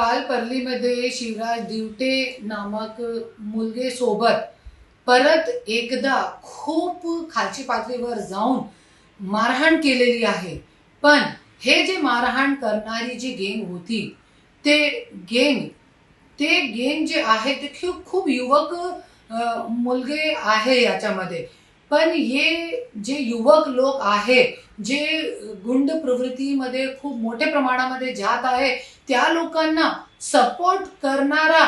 काल परलीमध्ये शिवराज दिवटे नामक मुलगेसोबत परत एकदा खूप खालची पातळीवर जाऊन मारहाण केलेली आहे. पण हे जे मारहाण करणारी जी गँग होती ते गँग जे आहे ते खूप खूप युवक मुलगे आहे याच्यामध्ये. पण हे जे युवक लोक आहे जे गुंड प्रवृत्तीमध्ये खूप मोठ्या प्रमाणामध्ये जात आहे, त्या लोकांना सपोर्ट करणारा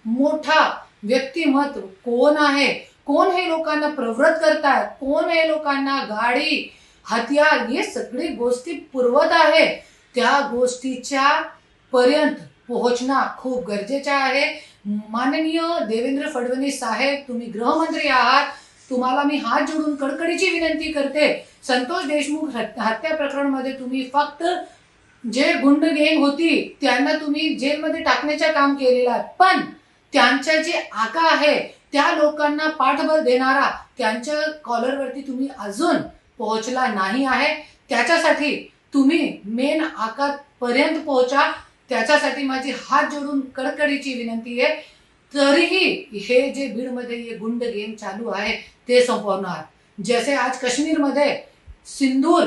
मोठा व्यक्तिमत्व कोण आहे, कोण हे लोकांना प्रवृत्त करतात, कोण हे लोकांना गाडी हथियार हे सगळी गोष्टी पुरवत आहे, त्या गोष्टीच्या पर्यंत पोहोचणं खूप गरजेचं आहे. माननीय देवेंद्र फडणवीस साहेब, तुम्ही गृहमंत्री आहात, तुम्हाला मी हात जोडून कडकडीची विनंती करते, संतोष देशमुख हत्या प्रकरणामध्ये तुम्ही फक्त जे गुंड गँग होती त्यांना तुम्ही जेलमध्ये टाकण्याचं काम केलेलं आहे, पण त्यांच्या जे आका आहे त्या लोकांना पाठबळ देणारा त्यांच्या कॉलरवरती तुम्ही अजून पोहोचला नाही आहे. त्याच्यासाठी तुम्ही मेन आकापर्यंत पोहोचा, त्याच्यासाठी माझी हात जोडून कडकडीची विनंती आहे. तरीही हे जे बीडमध्ये हे गुंड गँग चालू आहे ते संपवणार. जैसे आज काश्मीरमध्ये सिंदूर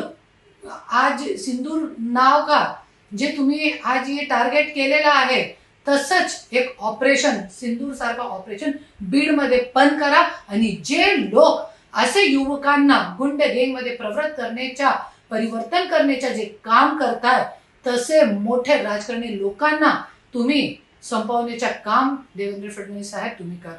नाव का जे तुम्ही आज हे टार्गेट केलेलं आहे, तसंच एक ऑपरेशन सिंदूर सारखं ऑपरेशन बीडमध्ये पण करा. आणि जे लोक असे युवकांना गुंड गँगमध्ये प्रवृत्त करण्याच्या परिवर्तन करण्याचे जे काम करतात, तसे मोठे राजकारणी लोकांना तुम्ही संपवण्याचे काम देवेंद्र फडणवीस साहेब तुम्ही करा.